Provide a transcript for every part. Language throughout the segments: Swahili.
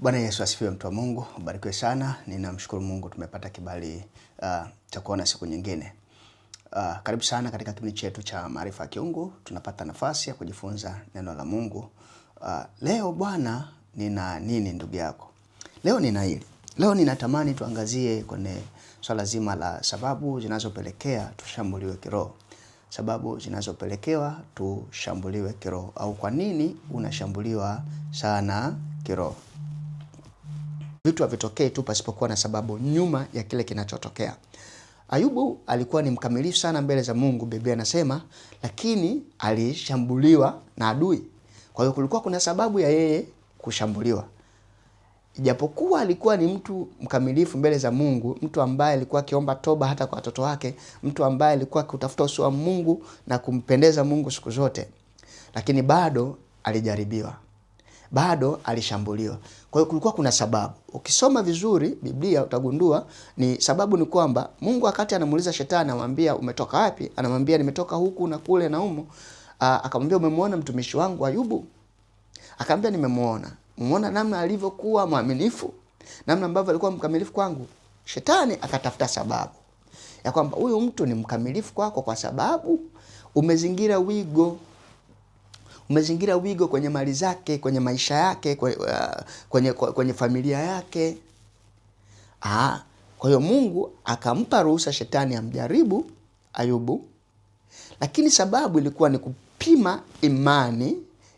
Bwana Yesu asifiwe, mtu wa Mungu. Ubarikiwe sana. Ninamshukuru Mungu tumepata kibali cha kuona siku nyingine. Karibu sana katika kipindi chetu cha Maarifa ya Kiungu. Tunapata nafasi ya kujifunza neno la Mungu. Leo Bwana nina nini ndugu yako? Leo nina hili. Leo ninatamani tuangazie kwenye swala zima la sababu zinazopelekea tushambuliwe kiroho. Sababu zinazopelekewa tushambuliwe kiroho, au kwa nini unashambuliwa sana kiroho. Vitu havitokei tu pasipokuwa na sababu nyuma ya kile kinachotokea. Ayubu alikuwa ni mkamilifu sana mbele za Mungu, Biblia inasema, lakini alishambuliwa na adui. Kwa hiyo kulikuwa kuna sababu ya yeye kushambuliwa. Ijapokuwa alikuwa ni mtu mkamilifu mbele za Mungu, mtu ambaye alikuwa akiomba toba hata kwa watoto wake, mtu ambaye alikuwa kutafuta uso wa Mungu na kumpendeza Mungu siku zote, lakini bado alijaribiwa. Bado alishambuliwa. Kwa hiyo kulikuwa kuna sababu. Ukisoma vizuri Biblia utagundua ni sababu ni kwamba Mungu wakati anamuuliza shetani, anamwambia umetoka wapi? Anamwambia nimetoka huku na kule na humo. Akamwambia umemwona mtumishi wangu Ayubu? Akamwambia nimemuona. Umeona namna alivyokuwa mwaminifu, namna ambavyo alikuwa mkamilifu kwangu. Shetani akatafuta sababu ya kwamba huyu mtu ni mkamilifu kwako kwa sababu umezingira wigo. Umezingira wigo kwenye mali zake, kwenye maisha yake, kwenye familia yake. Kwa hiyo Mungu akampa ruhusa shetani amjaribu Ayubu. Lakini sababu ilikuwa ni kupima imani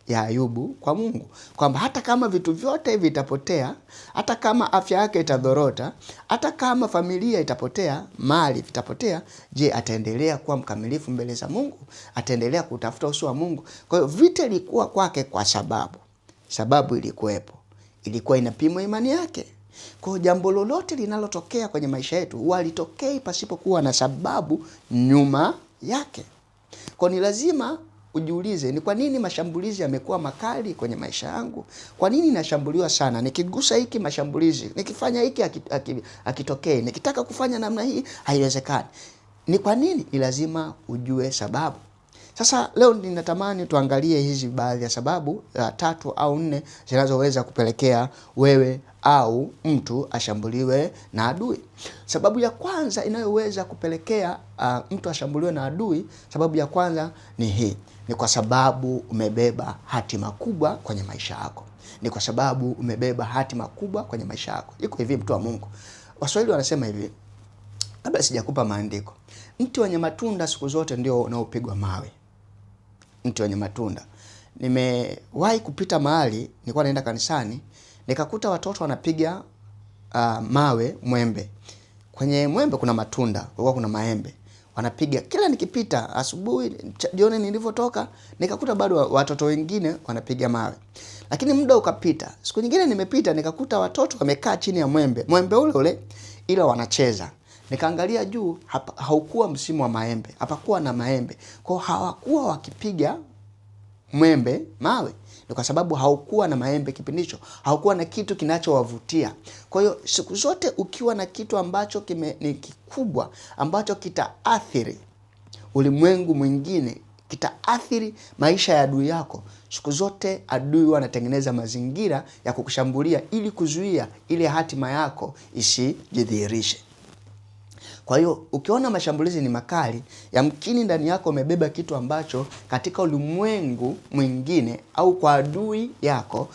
ya Ayubu kwa Mungu. Kwamba hata kama vitu vyote hivi vitapotea, hata kama afya yake itadhorota, hata kama familia itapotea, mali vitapotea, je, ataendelea kuwa mkamilifu mbele za Mungu? Ataendelea kutafuta uso wa Mungu? Kwa hiyo vita ilikuwa kwake kwa sababu. Sababu ilikuwepo. Ilikuwa inapimwa imani yake. Kwa hiyo jambo lolote linalotokea kwenye maisha yetu walitokei pasipokuwa na sababu nyuma yake. Kwa ni lazima ujiulize, ni kwa nini mashambulizi yamekuwa makali kwenye maisha yangu? Kwa nini nashambuliwa sana? Nikigusa hiki mashambulizi, nikifanya hiki akitokei, nikitaka kufanya namna hii haiwezekani. Ni kwa nini? Ni lazima ujue sababu. Sasa leo ninatamani tuangalie hizi baadhi ya sababu 3 au 4 zinazoweza kupelekea wewe au mtu ashambuliwe na adui. Sababu ya kwanza inayoweza kupelekea mtu ashambuliwe na adui, sababu ya kwanza ni hii. Ni kwa sababu umebeba hatima kubwa kwenye maisha yako. Ni kwa sababu umebeba hatima kubwa kwenye maisha yako. Iko hivi, mtu wa Mungu. Waswahili wanasema hivi, kabla sijakupa maandiko, mti wenye matunda siku zote ndio unaopigwa mawe. Mti wenye matunda. Nimewahi kupita mahali, nilikuwa naenda kanisani, nikakuta watoto wanapiga mawe mwembe. Kwenye mwembe kuna matunda, kulikuwa kuna maembe. Wanapiga, kila nikipita asubuhi, jioni nilivyotoka, nikakuta bado watoto wengine wanapiga mawe. Lakini muda ukapita. Siku nyingine nimepita nikakuta watoto wamekaa chini ya mwembe. Mwembe ule ule, ila wanacheza. Nikaangalia juu, haukuwa msimu wa maembe. Hapakuwa na maembe. Kwa hiyo hawakuwa wakipiga mwembe mawe. Ni kwa sababu haukuwa na maembe kipindi hicho. Haukuwa na kitu kinachowavutia. Kwa hiyo siku zote ukiwa na kitu ambacho ni kikubwa, ambacho kitaathiri ulimwengu mwingine, kitaathiri maisha ya adui yako, siku zote adui wanatengeneza mazingira ya kukushambulia ili kuzuia ile hatima yako isijidhihirishe. Kwa hiyo ukiona mashambulizi ni makali, yamkini ndani yako umebeba kitu ambacho katika ulimwengu mwingine au kwa adui yako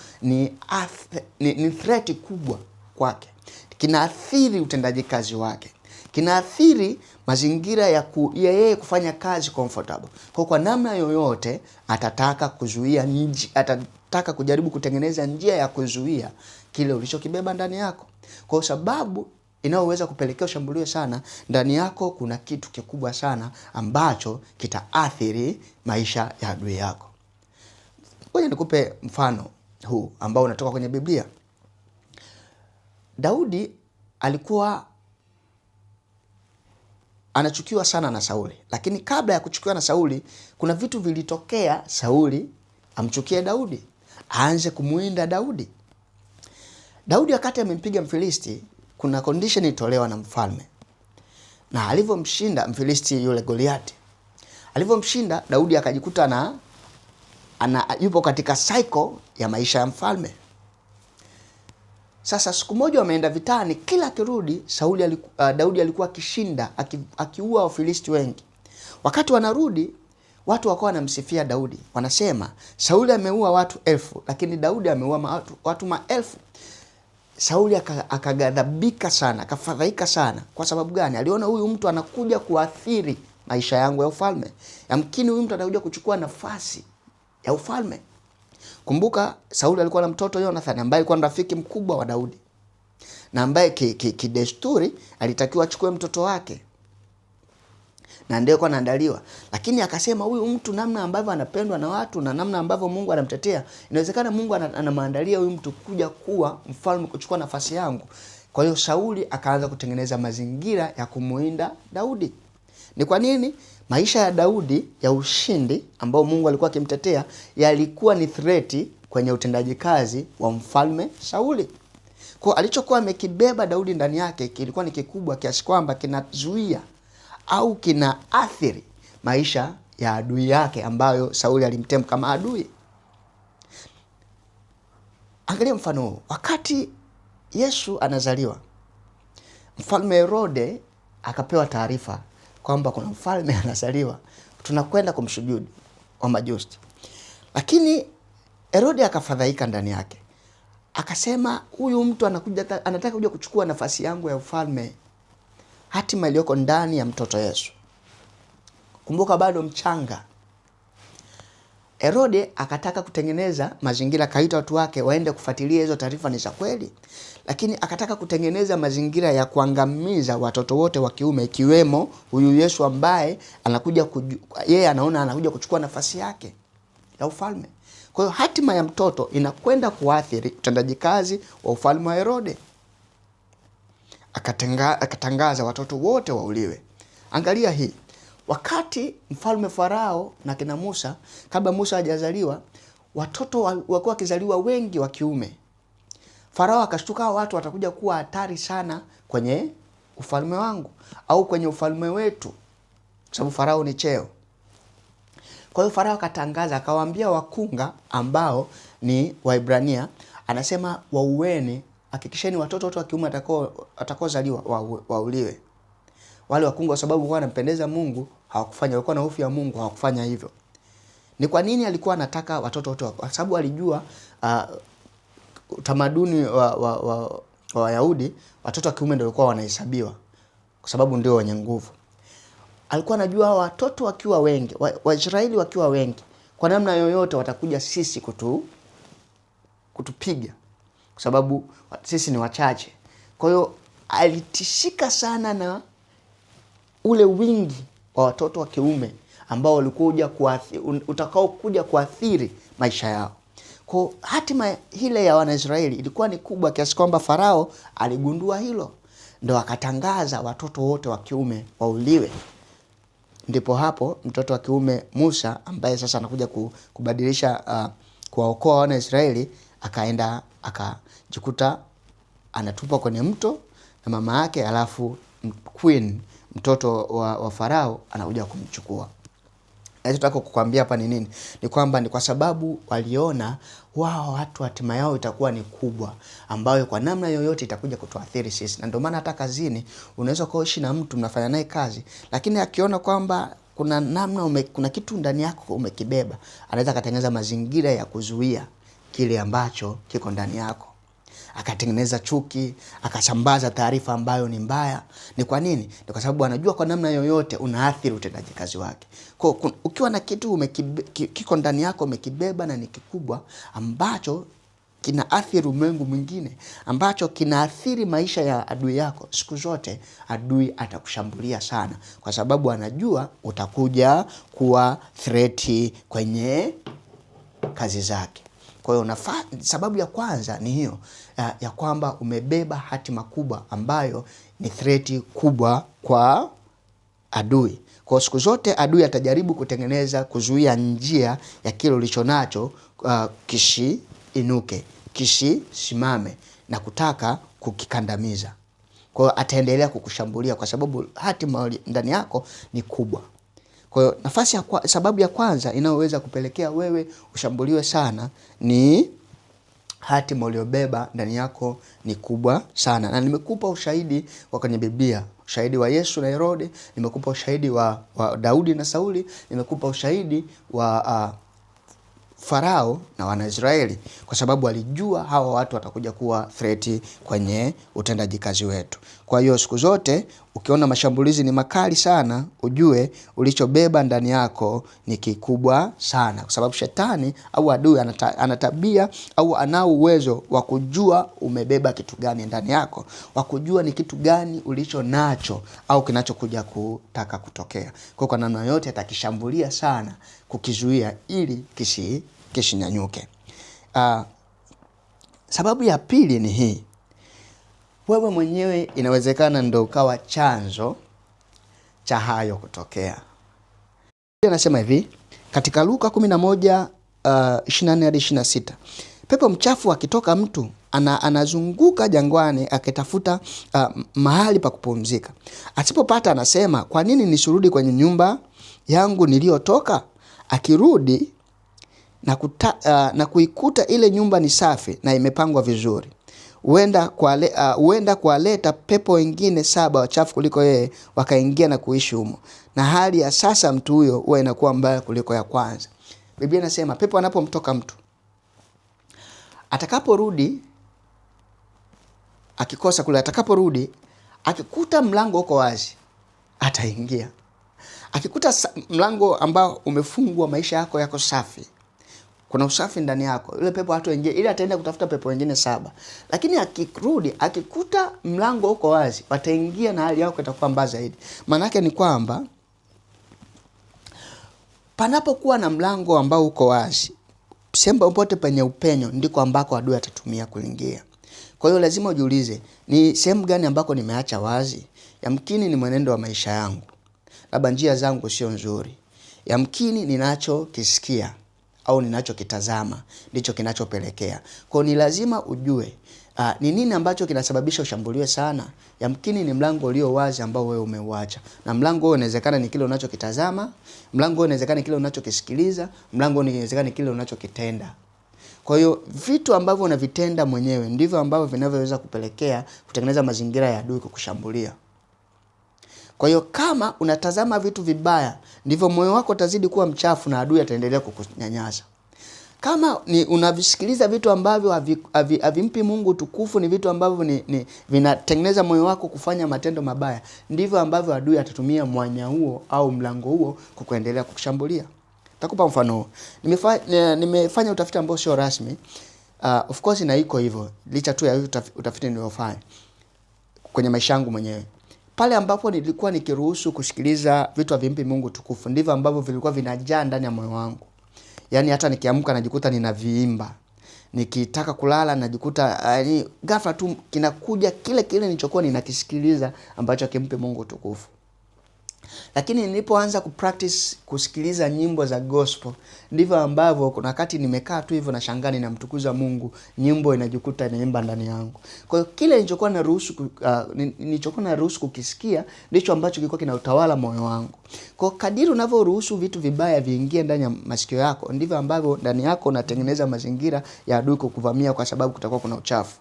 ni threat kubwa kwake. Kinaathiri utendaji kazi wake. Kinaathiri mazingira ya yeye kufanya kazi comfortable. Kwa namna yoyote atataka kuzuia, atataka kujaribu kutengeneza njia ya kuzuia kile ulichokibeba ndani yako. Kwa sababu inayoweza kupelekea ushambuliwe sana, ndani yako kuna kitu kikubwa sana ambacho kitaathiri maisha ya adui yako. Ngoja nikupe mfano huu ambao unatoka kwenye Biblia. Daudi alikuwa anachukiwa sana na Sauli, lakini kabla ya kuchukiwa na Sauli, kuna vitu vilitokea Sauli amchukie Daudi, aanze kumuinda Daudi. Daudi wakati amempiga Mfilisti, kuna condition itolewa na mfalme. Na alivyomshinda Mfilisti yule Goliati, alivyomshinda Daudi akajikuta yupo katika cycle ya maisha ya mfalme. Sasa siku moja wameenda vitani, kila akirudi Daudi alikuwa akishinda, akiua Wafilisti wengi. Wakati wanarudi, watu wakawa wanamsifia Daudi. Wanasema Sauli ameua watu 1000, lakini Daudi ameua watu maelfu. Sauli akaghadhabika sana, akafadhaika sana. Kwa sababu gani? Aliona huyu mtu anakuja kuathiri maisha yangu ya ufalme. Yamkini huyu mtu atakuja kuchukua nafasi ya ufalme. Kumbuka Sauli alikuwa na mtoto Jonathan ambaye alikuwa rafiki mkubwa wa Daudi, na ambaye kidesturi alitakiwa achukue mtoto wake, na ndio kwa anaandaliwa. Lakini akasema huyu mtu, namna ambavyo anapendwa na watu na namna ambavyo Mungu anamtetea, inawezekana Mungu anamwandalia huyu mtu kuja kuwa mfalme, kuchukua nafasi yangu. Kwa hiyo Sauli akaanza kutengeneza mazingira ya kumuinda Daudi. Ni kwa nini? Maisha ya Daudi ya ushindi ambao Mungu alikuwa akimtetea yalikuwa ni threat kwenye utendaji kazi wa mfalme Sauli. Kwa alichokuwa amekibeba Daudi ndani yake kilikuwa ni kikubwa kiasi kwamba kinazuia au kinaathiri maisha ya adui yake ambayo Sauli alimtema kama adui. Angalia mfano huu. Wakati Yesu anazaliwa, Mfalme Herode akapewa taarifa kwamba kuna mfalme anazaliwa, tunakwenda kumsujudu wa majusi. Lakini Herode akafadhaika ndani yake. Akasema huyu mtu anataka kuja kuchukua nafasi yangu ya ufalme, hatima iliyoko ndani ya mtoto Yesu. Kumbuka bado mchanga. Herode akataka kutengeneza mazingira, kaita watu wake waende kufuatilia hizo taarifa ni za kweli. Lakini akataka kutengeneza mazingira ya kuangamiza watoto wote wa kiume, ikiwemo huyu Yesu ambaye anakuja yeye anaona anakuja kuchukua nafasi yake ya ufalme. Kwa hiyo hatima ya mtoto inakwenda kuathiri utendaji kazi wa ufalme wa Herode. Akatangaza watoto wote wauliwe. Angalia hii. Wakati mfalme Farao na kina Musa, kabla Musa hajazaliwa, watoto walikuwa wakizaliwa wengi wa kiume. Farao akashtuka, watu watakuja kuwa hatari sana kwenye ufalme wangu au kwenye ufalme wetu, sababu Farao ni cheo. Kwa hiyo Farao akatangaza, akawaambia wakunga ambao ni Waebrania, anasema waueni, hakikisheni watoto wote wa kiume atakaozaliwa wauliwe. Wale wakunga kwa sababu walikuwa wanampendeza Mungu hawakufanya, walikuwa na hofu ya Mungu, hawakufanya hivyo. Ni kwa nini alikuwa anataka watoto wote? Kwa sababu alijua utamaduni wa Wayahudi, watoto wa kiume ndio walikuwa wanahesabiwa kwa sababu ndio wenye nguvu. Alikuwa anajua watoto wakiwa wengi, Waisraeli wakiwa wengi, kwa namna yoyote watakuja sisi kutupiga kwa sababu sisi ni wachache. Kwa hiyo alitishika sana na ule wingi wa watoto wa kiume ambao utakao kuja kuathiri maisha yao. Kwa hatima ile ya Wanaisraeli ilikuwa ni kubwa kiasi kwamba Farao aligundua hilo, ndio akatangaza watoto wote wa kiume wauliwe. Ndipo hapo mtoto wa kiume Musa, ambaye sasa anakuja kubadilisha kuwaokoa Wanaisraeli, akaenda akajikuta anatupa kwenye mto na mama yake, alafu queen mtoto wa Farao anakuja kumchukua. Nataka kukuambia hapa ni nini? Ni kwamba ni kwa sababu waliona wao watu hatima yao itakuwa ni kubwa, ambayo kwa namna yoyote itakuja kutuathiri sisi. Na ndio maana hata kazini unaweza kuishi na mtu mnafanya naye kazi, lakini akiona kwamba kuna namna kuna kitu ndani yako umekibeba, anaweza kutengeneza mazingira ya kuzuia kile ambacho kiko ndani yako. Akatengeneza chuki, akasambaza taarifa ambayo ni mbaya. Ni kwa nini? Ni kwa sababu anajua kwa namna yoyote unaathiri utendaji kazi wake. Kwa ukiwa na kitu kiko ndani yako umekibeba na ni kikubwa, ambacho kinaathiri ulimwengu mwingine, ambacho kinaathiri maisha ya adui yako, siku zote adui atakushambulia sana, kwa sababu anajua utakuja kuwa threat kwenye kazi zake. Kwa hiyo sababu ya kwanza ni hiyo ya kwamba umebeba hatima kubwa ambayo ni threat kubwa kwa adui. Kwa siku zote adui atajaribu kuzuia njia ya kile ulichonacho kisiinuke, kisisimame na kutaka kukikandamiza. Kwa hiyo ataendelea kukushambulia kwa sababu hatima ndani yako ni kubwa. Kwa hiyo sababu ya kwanza inayoweza kupelekea wewe ushambuliwe sana ni hatima uliobeba ndani yako ni kubwa sana. Na nimekupa ushahidi wa kwenye Biblia, ushahidi wa Yesu na Herode, nimekupa ushahidi wa Daudi na Sauli, nimekupa ushahidi wa Farao na Wanaisraeli, kwa sababu alijua hawa watu watakuja kuwa threat kwenye utendaji kazi wetu. Kwa hiyo siku zote ukiona mashambulizi ni makali sana, ujue ulichobeba ndani yako ni kikubwa sana, kwa sababu shetani au adui anatabia au anao uwezo wa kujua umebeba kitu gani ndani yako, wa kujua ni kitu gani ulicho nacho au kinachokuja kutaka kutokea. Kwa namna yote atakishambulia sana kukizuia ili kisinyanyuke. Sababu ya pili ni hii: wewe mwenyewe inawezekana ndio ukawa chanzo cha hayo kutokea. Anasema hivi katika Luka 11:24 hadi 26, pepo mchafu akitoka mtu anazunguka jangwani akitafuta mahali pa kupumzika. Asipopata anasema, kwa nini nisirudi kwenye nyumba yangu niliyotoka? Akirudi na kuikuta ile nyumba ni safi na imepangwa vizuri, huenda kuwaleta pepo wengine 7 wachafu kuliko yeye wakaingia na kuishi humo, na hali ya sasa mtu huyo huwa inakuwa mbaya kuliko ya kwanza. Biblia inasema pepo anapomtoka mtu, atakaporudi akikosa kule, atakaporudi akikuta mlango uko wazi, ataingia. Akikuta mlango ambao umefungwa, maisha yako safi, kuna usafi ndani yako, yule pepo hatoingia, ili ataenda kutafuta pepo wengine 7. Lakini akirudi akikuta mlango uko wazi, wataingia na hali yako itakuwa mbaya zaidi. Maana yake ni kwamba panapokuwa na mlango ambao uko wazi, sehemu popote penye upenyo ndiko ambako adui atatumia kuingia. Kwa hiyo lazima ujiulize, ni sehemu gani ambako nimeacha wazi? Yamkini ni mwenendo wa maisha yangu, labda njia zangu sio nzuri. Yamkini ninachokisikia au ninachokitazama ndicho kinachopelekea. Kwa hiyo ni lazima ujue ni nini ambacho kinasababisha ushambuliwe sana. Yamkini ni mlango ulio wazi ambao wewe umeuacha. Na mlango huo inawezekana ni kile unachokitazama, mlango huo inawezekana kile unachokisikiliza, mlango huo inawezekana kile unachokitenda. Kwa hiyo vitu ambavyo unavitenda mwenyewe ndivyo ambavyo vinavyoweza kupelekea kutengeneza mazingira ya adui kukushambulia. Kwa hiyo kama unatazama vitu vibaya, ndivyo moyo wako utazidi kuwa mchafu na adui ataendelea kukunyanyasa. Kama ni unavisikiliza vitu ambavyo havimpi Mungu tukufu, ni vitu ambavyo vinatengeneza moyo wako kufanya matendo mabaya, ndivyo ambavyo adui atatumia mwanya huo au mlango huo kukuendelea kukushambulia. Takupa mfano. Nimefanya utafiti ambao sio rasmi. Of course na iko hivyo, licha tu ya utafiti niliofanya kwenye maisha yangu mwenyewe. Pale ambapo nilikuwa nikiruhusu kusikiliza vitu havimpi Mungu tukufu, ndivyo ambavyo vilikuwa vinajaa ndani ya moyo wangu. Yaani hata nikiamka najikuta ninaviimba. Nikitaka kulala najikuta ghafla tu kinakuja kile nilichokuwa ninakisikiliza ambacho hakimpi Mungu tukufu. Lakini nilipoanza kupractice kusikiliza nyimbo za gospel, ndivyo ambavyo kuna wakati nimekaa tu hivyo na shangani na mtukuza Mungu, nyimbo inajikuta inaimba ndani yangu. Kwa hiyo kile nilichokuwa naruhusu kukisikia ndicho ambacho kilikuwa kinautawala moyo wangu. Kwa kadiri unavyoruhusu vitu vibaya viingie ndani ya masikio yako, ndivyo ambavyo ndani yako unatengeneza mazingira ya adui kukuvamia, kwa sababu kutakuwa kuna uchafu.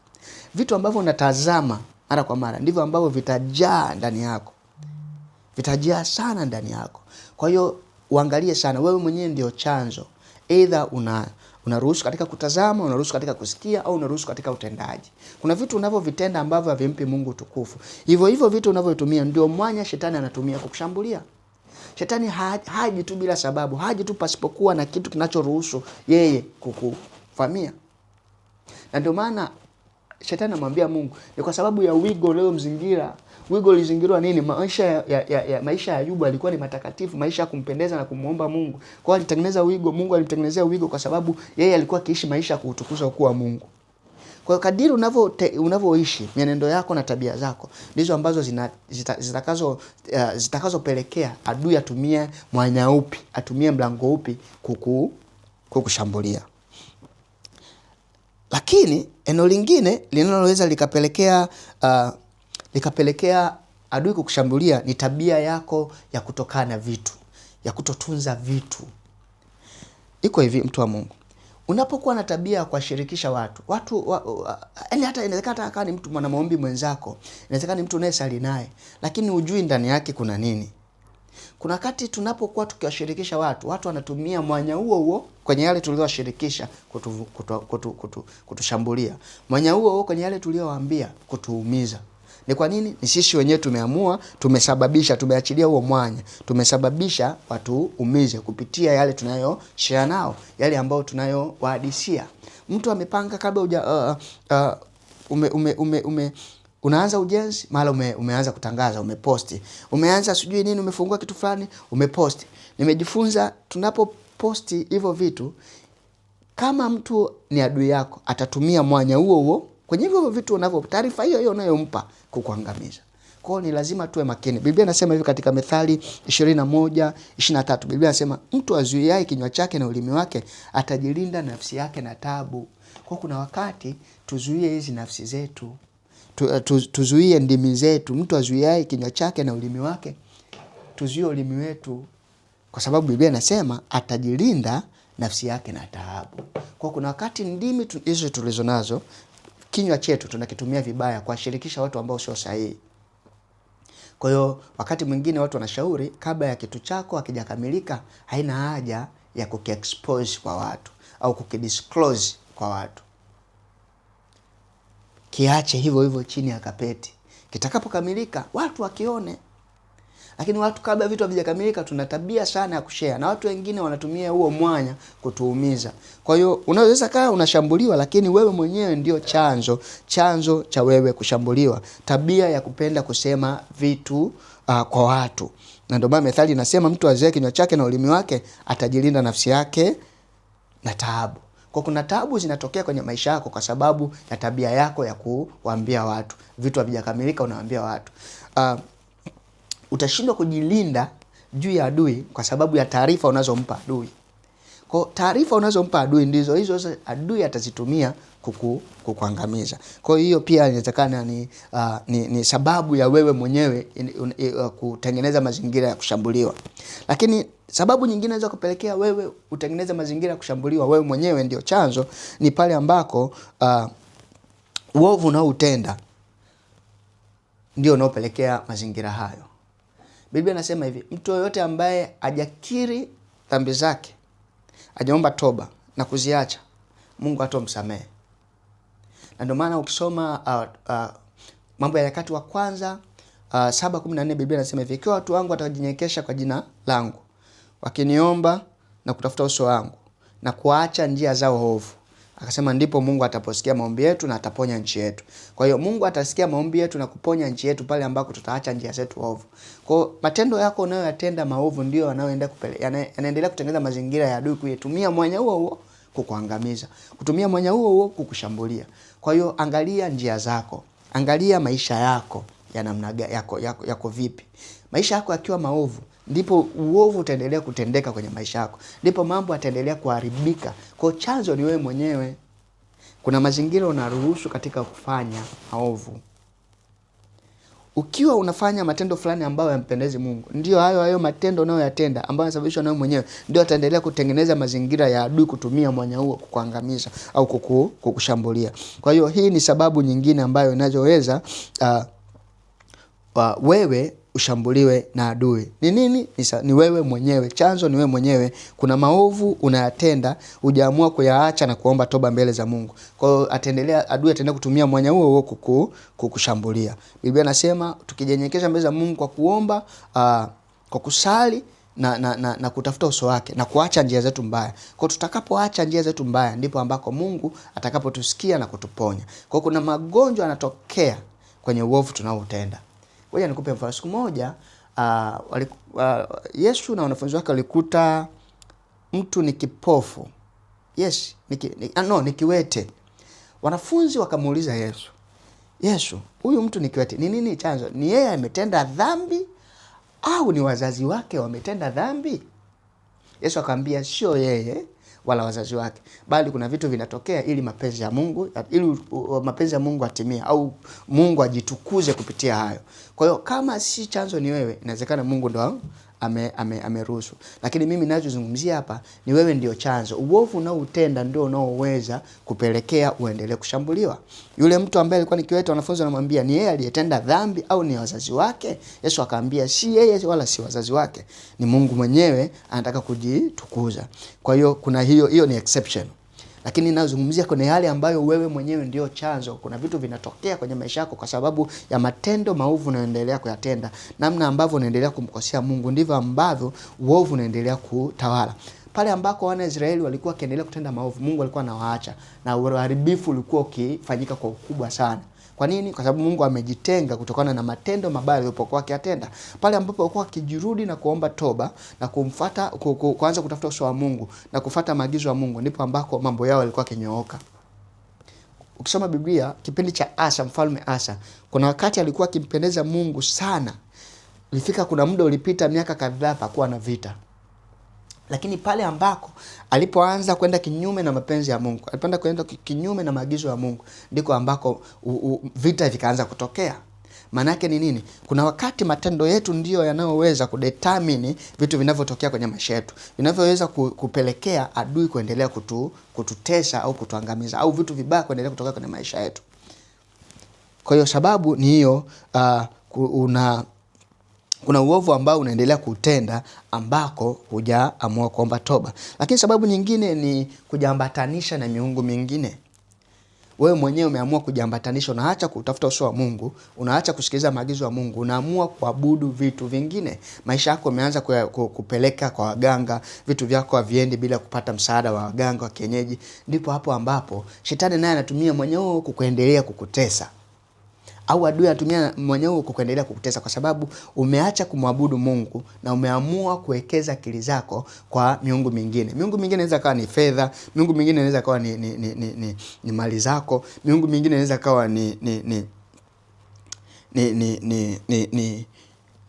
Vitu ambavyo unatazama mara kwa mara ndivyo ambavyo vitajaa ndani yako. Vitajaa sana ndani yako. Kwa hiyo uangalie sana, wewe mwenyewe ndio chanzo. Either unaruhusu katika kutazama, unaruhusu katika kusikia, au unaruhusu katika utendaji. Kuna vitu unavyovitenda ambavyo havimpi Mungu tukufu. Hivyo vitu unavyotumia ndio mwanya shetani anatumia kukushambulia. Shetani haji tu bila sababu, haji tu pasipokuwa na kitu kinachoruhusu yeye kukuvamia. Na ndio maana shetani anamwambia Mungu, ni kwa sababu ya wigo leo mzingira. Wigo lizingirwa nini? Maisha ya Ayubu alikuwa ni matakatifu, maisha ya kumpendeza na kumuomba Mungu. Kwa hiyo alitengeneza wigo, Mungu alimtengenezea wigo kwa sababu yeye alikuwa akiishi maisha ya kuutukuza ukuu wa Mungu. Kwa hiyo kadiri unavyoishi, mienendo yako na tabia zako ndizo ambazo zitakazopelekea adui atumie mwanya upi, atumie mlango upi kukushambulia. Lakini eneo lingine linaloweza likapelekea adui kukushambulia ni tabia yako ya kutokana vitu, ya kutotunza vitu. Iko hivi, mtu wa Mungu, Unapokuwa na tabia ya kuwashirikisha watu yaani hata inawezekana kama ni mtu mwanamaombi mwenzako, inawezekana ni mtu unayesali naye, lakini hujui ndani yake kuna nini. Kuna wakati tunapokuwa tukiwashirikisha watu wanatumia mwanya huo kwenye yale tuliowashirikisha kutushambulia. Mwanya huo kwenye yale tuliowaambia kutuumiza. Ni kwa nini? Ni sisi wenyewe tumeamua, tumesababisha, tumeachilia huo mwanya, tumesababisha watu umize kupitia yale tunayoshare nao, yale ambayo tunayowahadisia. Mtu amepanga kabla unaanza ujenzi, mara umeanza kutangaza, umeposti. Umeanza sijui nini, umefungua kitu fulani, umeposti. Nimejifunza tunapoposti hivyo vitu, kama mtu ni adui yako, atatumia mwanya huo kwenye hivyo vitu unavyo, taarifa hiyo unayompa kukuangamiza. Kwa hiyo ni lazima tuwe makini. Biblia inasema hivi katika Methali 21:23. Biblia inasema mtu azuiaye kinywa chake na ulimi wake atajilinda nafsi yake na taabu. Kwa kuna wakati tuzuie hizi nafsi zetu. Tuzuie ndimi zetu. Mtu azuiaye kinywa chake na ulimi wake, tuzuie ulimi wetu. Kwa sababu Biblia inasema atajilinda nafsi yake na taabu. Kwa kuna wakati ndimi hizo tulizo nazo, kinywa chetu tunakitumia vibaya kuwashirikisha watu ambao sio sahihi. Kwa hiyo wakati mwingine watu wanashauri kabla ya kitu chako hakijakamilika, haina haja ya kukiexpose kwa watu au kukidisclose kwa watu. Kiache hivyo chini ya kapeti. Kitakapokamilika watu wakione. Lakini watu kabla vitu havijakamilika tuna tabia sana ya kushare, na watu wengine wanatumia huo mwanya kutuumiza. Kwa hiyo unaweza kaa unashambuliwa, lakini wewe mwenyewe ndio chanzo cha wewe kushambuliwa. Tabia ya kupenda kusema vitu kwa watu. Na ndio maana Methali inasema mtu azuiaye kinywa chake na ulimi wake atajilinda nafsi yake na taabu. Kwa kuna taabu zinatokea kwenye maisha yako kwa sababu ya tabia yako ya kuwaambia watu. Vitu havijakamilika unawaambia watu. Utashindwa kujilinda juu ya adui kwa sababu ya taarifa unazompa adui. Kwa taarifa unazompa adui ndizo hizo adui atazitumia kukuangamiza. Kwa hiyo pia inawezekana ni sababu ya wewe mwenyewe kutengeneza mazingira ya kushambuliwa. Lakini sababu nyingine inaweza kupelekea wewe utengeneze mazingira ya kushambuliwa, wewe mwenyewe ndio chanzo, ni pale ambako uovu unaoutenda ndio unaopelekea mazingira hayo. Biblia inasema hivi, mtu yoyote ambaye hajakiri dhambi zake, hajaomba toba na kuziacha, Mungu hatomsamehe. Na ndio maana ukisoma Mambo ya Nyakati wa Kwanza 7:14, Biblia inasema hivi, ikiwa watu wangu watajinyenyekesha kwa jina langu, wakiniomba na kutafuta uso wangu na kuacha njia zao ovu, akasema ndipo Mungu ataposikia maombi yetu na ataponya nchi yetu. Kwa hiyo Mungu atasikia maombi yetu na kuponya nchi yetu pale ambako tutaacha njia zetu ovu. Kwa matendo yako unayoyatenda maovu ndio yanaendelea kutengeneza mazingira ya adui kuitumia mwanya huo kukuangamiza, kutumia mwanya huo kukushambulia. Kwa hiyo angalia njia zako, angalia maisha yako ya namna yako vipi. Maisha yako yakiwa maovu, ndipo uovu utaendelea kutendeka kwenye maisha yako, ndipo mambo yataendelea kuharibika. Kwa chanzo ni wewe mwenyewe. Kuna mazingira unaruhusu katika kufanya maovu. Ukiwa unafanya matendo fulani ambayo yampendezi Mungu, ndio hayo matendo unayoyatenda ambayo yanasababishwa na wewe mwenyewe, ndio ataendelea kutengeneza mazingira ya adui kutumia mwanya huo kukuangamiza au kukushambulia. Kwa hiyo hii ni sababu nyingine ambayo inaweza wewe ushambuliwe na adui. Ni nini? Ni wewe mwenyewe. Chanzo ni wewe mwenyewe. Kuna maovu unayatenda, hujaamua kuyaacha na kuomba toba mbele za Mungu. Kwa hiyo adui ataendelea kutumia mwanya huo kukushambulia. Biblia inasema tukijinyenyekesha mbele za Mungu kwa kuomba, kwa kusali na kutafuta uso wake na kuacha njia zetu mbaya. Kwa tutakapoacha njia zetu mbaya ndipo ambako Mungu atakapotusikia na kutuponya. Kwa kuna magonjwa yanatokea kwenye uovu tunaoutenda. Ngoja nikupe mfano. Siku moja Yesu na wanafunzi wake walikuta mtu ni kipofu. Yes, ni kiwete. Wanafunzi wakamuuliza Yesu, huyu mtu ni kiwete, ni nini chanzo? Ni yeye ametenda dhambi au ni wazazi wake wametenda dhambi? Yesu akamwambia sio yeye wala wazazi wake, bali kuna vitu vinatokea ili mapenzi ya Mungu atimie au Mungu ajitukuze kupitia hayo. Kwa hiyo kama si chanzo ni wewe, inawezekana Mungu ndo ameruhusu. Lakini mimi ninachozungumzia hapa ni wewe ndio chanzo. Uovu unaoutenda ndio unaoweza kupelekea uendelee kushambuliwa. Yule mtu ambaye alikuwa ni kiwete, wanafunzi wanamwambia ni yeye aliyetenda dhambi au ni wazazi wake? Yesu akaambia si yeye wala si wazazi wake, ni Mungu mwenyewe anataka kujitukuza. Kwa hiyo kuna hiyo ni exception. Lakini ninazungumzia kwenye hali ambayo wewe mwenyewe ndio chanzo. Kuna vitu vinatokea kwenye maisha yako kwa sababu ya matendo maovu unayoendelea kuyatenda. Namna ambavyo unaendelea kumkosea Mungu, ndivyo ambavyo uovu unaendelea kutawala. Pale ambako wana Israeli walikuwa wakiendelea kutenda maovu, Mungu alikuwa anawaacha na uharibifu ulikuwa ukifanyika kwa ukubwa sana. Kwa nini? Kwa sababu Mungu amejitenga kutokana na matendo mabaya aliyokuwa akiyatenda. Pale ambapo walikuwa wakijirudi na kuomba toba na kumfuata, kuanza kutafuta uso wa Mungu na kufuata maagizo ya Mungu, ndipo ambako mambo yao yalikuwa kinyooka. Ukisoma Biblia, kipindi cha Asa, mfalme Asa, kuna wakati alikuwa akimpendeza Mungu sana. Ilifika kuna muda ulipita miaka kadhaa hakuwa na vita. Lakini pale ambako alipoanza kwenda kinyume na mapenzi ya Mungu, alipenda kwenda kinyume na maagizo ya Mungu, ndiko ambako vita vikaanza kutokea. Maana yake ni nini? Kuna wakati matendo yetu ndio yanayoweza kudetermine vitu vinavyotokea kwenye maisha yetu, vinavyoweza kupelekea adui kuendelea kututesa au kutuangamiza, au vitu vibaya kuendelea kutokea kwenye maisha yetu. Kwa hiyo sababu ni hiyo, kuna uovu ambao unaendelea kutenda ambako hujaamua kuomba toba. Lakini sababu nyingine ni kujiambatanisha na miungu mingine. Wewe mwenyewe umeamua kujiambatanisha, unaacha kutafuta uso wa Mungu, unaacha kusikiliza maagizo ya Mungu, unaamua kuabudu vitu vingine. Maisha yako yameanza kupeleka kwa waganga, vitu vyako haviendi bila kupata msaada wa waganga wa kienyeji. Ndipo hapo ambapo shetani naye anatumia mwenyewe kukuendelea kukutesa. Au adui anatumia mwenyewe kukuendelea kukutesa kwa sababu umeacha kumwabudu Mungu na umeamua kuwekeza akili zako kwa miungu mingine. Miungu mingine inaweza kuwa ni fedha, miungu mingine inaweza kuwa ni mali zako, miungu mingine inaweza kuwa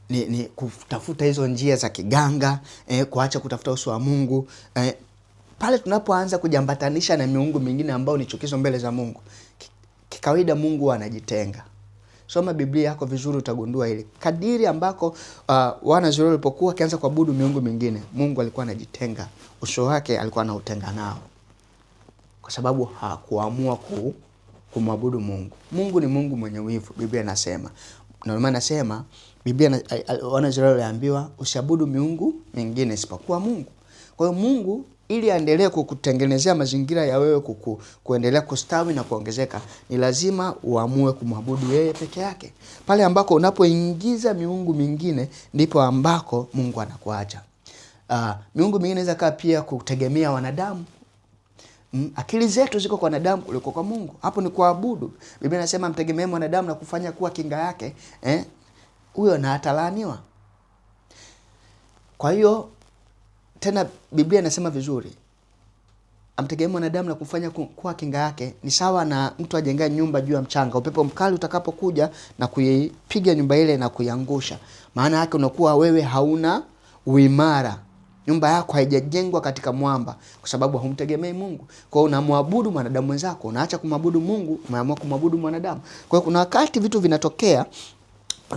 ni kutafuta hizo njia za kiganga, kuacha kutafuta uso wa Mungu. Pale tunapoanza kujiambatanisha na miungu mingine ambao ni chukizo mbele za Mungu, kikawaida Mungu anajitenga. Soma Biblia yako vizuri utagundua hili. Kadiri ambako wana Israeli walipokuwa kianza kuabudu miungu mingine, Mungu alikuwa anajitenga. Uso wake alikuwa anautenga nao. Kwa sababu hakuamua kumwabudu Mungu. Mungu ni Mungu mwenye wivu, Biblia inasema. Na maana nasema Biblia, wana Israeli waliambiwa usiabudu miungu mingine isipokuwa Mungu. Kwa hiyo Mungu ili aendelee kukutengenezea mazingira ya wewe kuendelea kustawi na kuongezeka, ni lazima uamue kumwabudu yeye peke yake. Pale ambako unapoingiza miungu mingine, ndipo ambako Mungu anakuacha. Miungu mingine inaweza kaa pia kutegemea wanadamu. Akili zetu ziko kwa wanadamu kuliko kwa Mungu. Hapo ni kuabudu. Biblia inasema mtegemee wanadamu na kufanya kuwa kinga yake, huyo na atalaaniwa. Kwa hiyo tena Biblia inasema vizuri, amtegemea mwanadamu na kufanya kuwa kinga yake ni sawa na mtu ajenga nyumba juu ya mchanga. Upepo mkali utakapokuja na kuipiga nyumba ile na kuiangusha, maana yake unakuwa wewe hauna uimara. Nyumba yako haijajengwa katika mwamba kwa sababu humtegemei Mungu. Kwa hiyo unamwabudu mwanadamu wenzako, unaacha kumwabudu Mungu, umeamua kumwabudu mwanadamu. Kwa hiyo kuna wakati vitu vinatokea,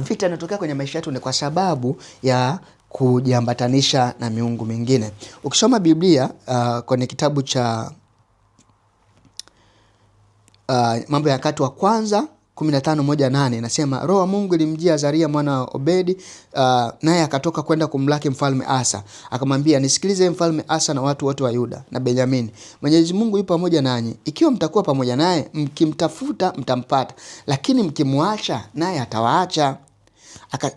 vita inatokea kwenye maisha yetu ni kwa sababu ya kujiambatanisha na miungu mingine. Ukisoma Biblia kwenye kitabu cha Mambo ya Nyakati wa Kwanza 15:1-8 inasema Roho wa Mungu ilimjia Azaria mwana wa Obedi, naye akatoka kwenda kumlaki mfalme Asa. Akamwambia, nisikilize mfalme Asa na watu wote wa Yuda na Benyamini. Mwenyezi Mungu yupo pamoja nanyi. Ikiwa mtakuwa pamoja naye, mkimtafuta mtampata, lakini mkimwacha naye atawaacha.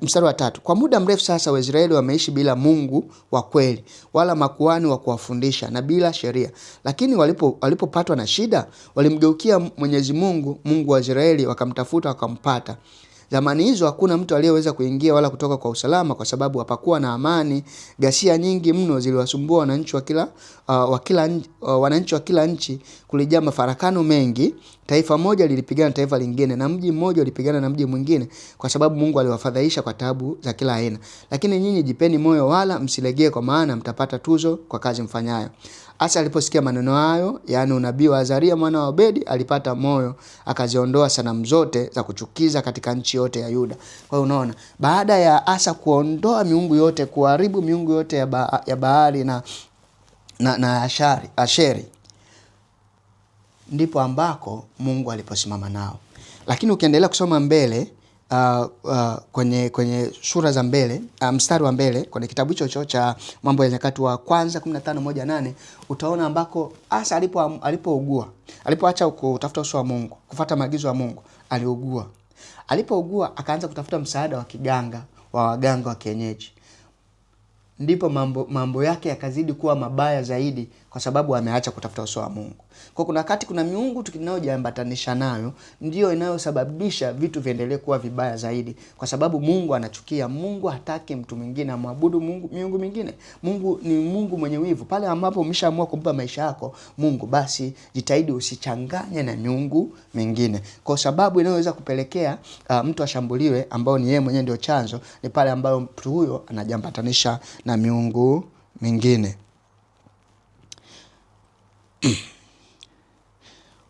Mstari wa 3, kwa muda mrefu sasa Waisraeli wameishi bila Mungu wa kweli wala makuhani wa kuwafundisha na bila sheria. Lakini walipopatwa na shida, walimgeukia Mwenyezi Mungu, Mungu wa Israeli, wakamtafuta wakampata. Zamani hizo hakuna mtu aliyeweza kuingia wala kutoka kwa usalama kwa sababu hapakuwa na amani. Ghasia nyingi mno ziliwasumbua wananchi wa kila nchi, kulijaa mafarakano mengi. Taifa moja lilipigana na taifa lingine na mji mmoja ulipigana na mji mwingine kwa sababu Mungu aliwafadhaisha kwa taabu za kila aina. Lakini nyinyi jipeni moyo wala msilegee, kwa maana mtapata tuzo kwa kazi mfanyayo. Asa aliposikia maneno hayo, yani unabii wa Azaria mwana wa Obedi, alipata moyo, akaziondoa sanamu zote za kuchukiza katika nchi yote ya Yuda. Kwa hiyo unaona, baada ya Asa kuondoa miungu yote, kuharibu miungu yote ya Baali na Asheri, ndipo ambako Mungu aliposimama nao. Lakini ukiendelea kusoma mbele kwenye sura za mbele, mstari wa mbele kwenye kitabu hicho cha Mambo ya Nyakati wa Kwanza 15:1-8, utaona ambako Asa alipougua, alipoacha kutafuta uso wa Mungu, kufuata maagizo ya Mungu, aliugua. Alipougua akaanza kutafuta msaada wa waganga wa kienyeji. Ndipo mambo yake yakazidi kuwa mabaya zaidi, kwa sababu ameacha kutafuta uso wa Mungu. Kwa kuna wakati kuna miungu tunayojiambatanisha nayo ndio inayosababisha vitu viendelee kuwa vibaya zaidi, kwa sababu Mungu anachukia. Mungu hataki mtu mwingine amwabudu miungu mingine. Mungu ni Mungu mwenye wivu. Pale ambapo umeshaamua kumpa maisha yako Mungu, basi jitahidi usichanganye na miungu mingine, kwa sababu inaweza kupelekea mtu ashambuliwe, ambao ni yeye mwenyewe ndio chanzo, ni pale ambapo mtu huyo anajiambatanisha na miungu mingine.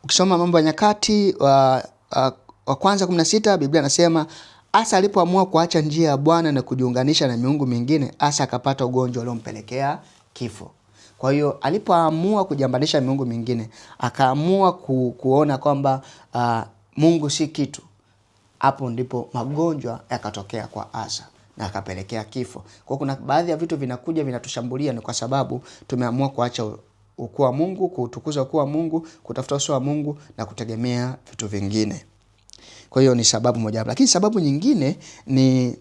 Ukisoma Mambo ya Nyakati wa Kwanza 16, Biblia nasema Asa alipoamua kuacha njia ya Bwana na kujiunganisha na miungu mingine, Asa akapata ugonjwa uliompelekea kifo. Kwa hiyo alipoamua kujiambanisha na miungu mingine, akaamua kuona kwamba Mungu si kitu, hapo ndipo magonjwa yakatokea kwa Asa na akapelekea kifo. Kwa kuna baadhi ya vitu vinakuja vinatushambulia, ni kwa sababu tumeamua kuacha ukuu wa Mungu, kutukuza ukuu wa Mungu, kutafuta uso wa Mungu na kutegemea vitu vingine. Kwa hiyo ni sababu moja. Lakini sababu nyingine ni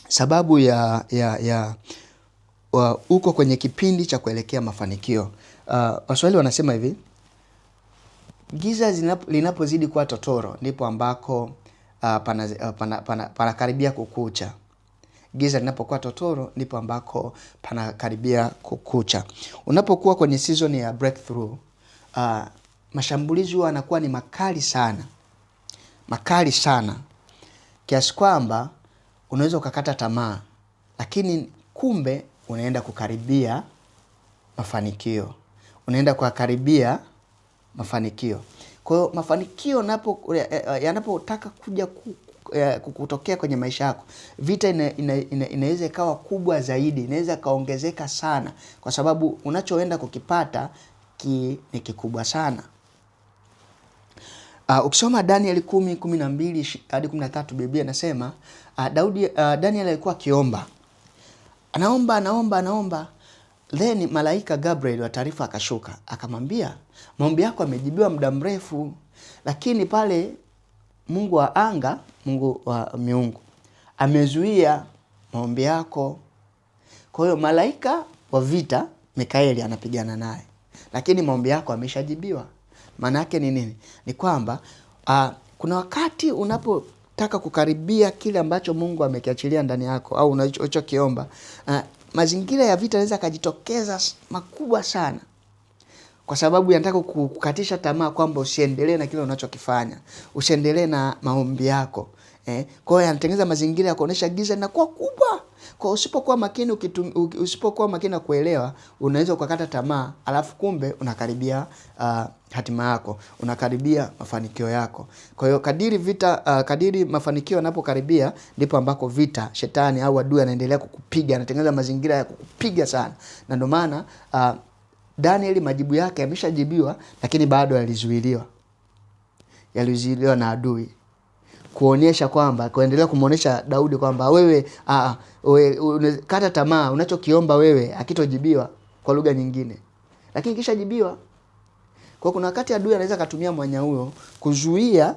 sababu ya uko kwenye kipindi cha kuelekea mafanikio. Waswahili wanasema hivi, giza linapozidi kuwa totoro ndipo ambako panakaribia kukucha. Giza linapokuwa totoro ndipo ambako panakaribia kukucha. Unapokuwa kwenye season ya breakthrough, mashambulizi huwa yanakuwa ni makali sana, kiasi kwamba unaweza ukakata tamaa, lakini kumbe unaenda kukaribia mafanikio. Kwa hiyo mafanikio yanapotaka kuja kutokea kwenye maisha yako, vita inaweza ikawa kubwa zaidi, inaweza kaongezeka sana, kwa sababu unachoenda kukipata ni kikubwa sana. Ukisoma Daniel 10:12-13, Biblia nasema Daniel alikuwa akiomba, anaomba. Then malaika Gabriel wa taarifa akashuka, akamwambia, maombi yako yamejibiwa muda mrefu, lakini pale Mungu wa anga, Mungu wa miungu, amezuia maombi yako. Kwa hiyo malaika wa vita Mikaeli anapigana naye, lakini maombi yako ameshajibiwa. Maana yake ni nini? Ni kwamba kuna wakati unapotaka kukaribia kile ambacho Mungu amekiachilia ndani yako au unachokiomba, mazingira ya vita yanaweza kujitokeza makubwa sana, kwa sababu yanataka kukatisha tamaa kwamba usiendelee na kile unachokifanya, usiendelee na maombi yako. Kwa hiyo yanatengeneza mazingira ya kuonesha giza linakuwa kubwa. Kwa usipokuwa makini na kuelewa, unaweza ukakata tamaa, alafu kumbe unakaribia hatima yako, unakaribia mafanikio yako. Kwa hiyo kadiri mafanikio yanapokaribia, ndipo ambako vita, shetani au adui anaendelea kukupiga, anatengeneza mazingira ya kukupiga sana. Na ndio maana Danieli majibu yake yameshajibiwa, lakini bado yalizuiliwa na adui, kuonesha kwamba, kuendelea kumuonesha Daudi kwamba wewe kata tamaa, unachokiomba wewe hakitojibiwa, kwa lugha nyingine, lakini kisha jibiwa. Kwa kuna wakati adui anaweza kutumia mwanya huo kuzuia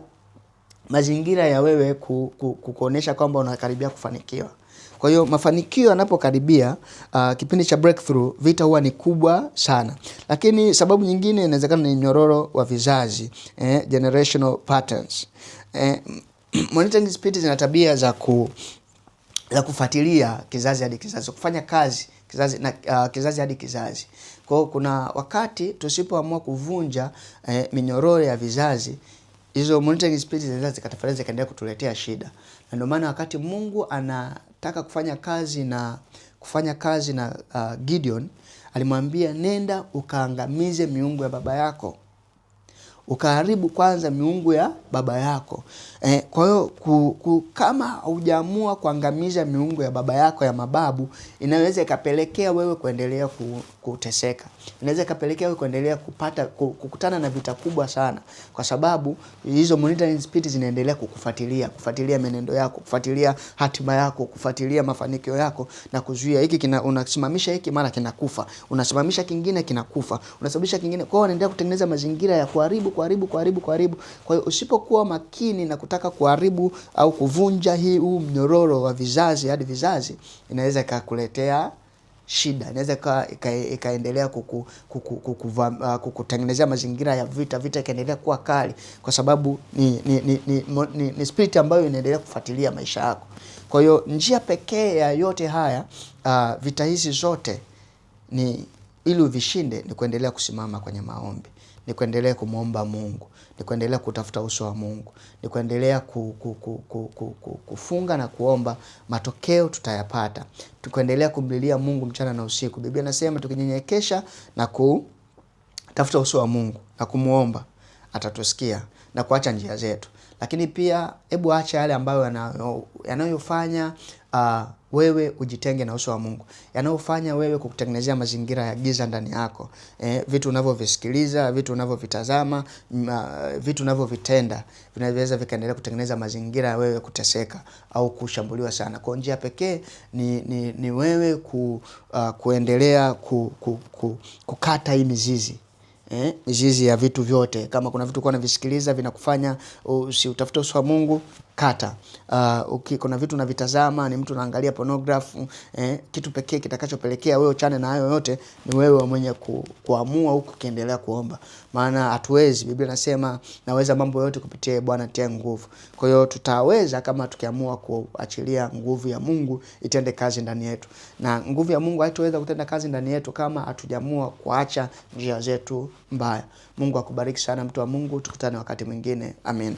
mazingira ya wewe kuonesha kwamba unakaribia kufanikiwa. Kwa hiyo mafanikio yanapokaribia, kipindi cha breakthrough, vita huwa ni kubwa sana. Lakini sababu nyingine inawezekana ni nyororo wa vizazi, generational patterns. Monitoring spirits zina tabia za kufuatilia kizazi hadi kizazi, kufanya kazi kizazi hadi kizazi. Kwa hiyo kuna wakati tusipoamua kuvunja minyororo ya vizazi, hizo monitoring spirits zinaweza zikaendelea kutuletea shida. Na ndio maana wakati Mungu anataka kufanya kazi na Gideon, Alimwambia nenda ukaangamize miungu ya baba yako. Ukaharibu kwanza miungu ya baba yako. Kwa hiyo kama hujaamua kuangamiza miungu ya baba yako ya mababu, inaweza ikapelekea wewe kuendelea kuteseka. Inaweza ikapelekea wewe kuendelea kukutana na vita kubwa sana, kwa sababu hizo monitoring spirit zinaendelea kufuatilia menendo yako, kufuatilia hatima yako, kufuatilia mafanikio yako na kuzuia hiki unasimamisha hiki mara kinakufa. Unasimamisha kingine kinakufa. Unasababisha kingine. Kwa hiyo wanaendelea kutengeneza mazingira ya kuharibu. Kwa hiyo usipokuwa makini na kutaka kuharibu au kuvunja huu mnyororo wa vizazi hadi vizazi, inaweza ikakuletea shida. Inaweza ikaendelea kukutengenezea mazingira ya vita ikaendelea kuwa kali, kwa sababu ni spirit ambayo inaendelea kufuatilia maisha yako. Kwa hiyo njia pekee ya yote haya, vita hizi zote, ni ili uvishinde, ni kuendelea kusimama kwenye maombi, ni kuendelea kumuomba Mungu, ni kuendelea kutafuta uso wa Mungu, ni kuendelea kufunga na kuomba. Matokeo tutayapata. Tukuendelea kumlilia Mungu mchana na usiku. Biblia inasema tukinyenyekesha na kutafuta uso wa Mungu na kumuomba, atatusikia na kuacha njia zetu. Lakini pia hebu acha yale ambayo yanayofanya wewe ujitenge na uso wa Mungu, yanayofanya wewe kukutengenezea mazingira ya giza ndani yako. Vitu unavyovisikiliza, vitu unavyovitazama, vitu unavyovitenda, vinaweza vikaendelea kutengeneza mazingira ya wewe kuteseka au kushambuliwa sana. Kwa njia pekee ni wewe kuendelea kukata hii mizizi. Mizizi ya vitu vyote. Kama kuna vitu kwa unavisikiliza vinakufanya usiutafute uso wa Mungu, kata. Kuna vitu unavitazama, ni mtu unaangalia pornography, kitu pekee kitakachopelekea wewe uchane na hayo yote ni wewe mwenye kuamua huku kiendelea kuomba. Maana hatuwezi, Biblia inasema naweza mambo yote kupitia Bwana tia nguvu. Kwa hiyo tutaweza kama tukiamua kuachilia nguvu ya Mungu itende kazi ndani yetu. Na nguvu ya Mungu haitaweza kutenda kazi ndani yetu kama hatujaamua kuacha njia zetu mbaya. Mungu akubariki sana mtu wa Mungu. Tukutane wakati mwingine. Amen.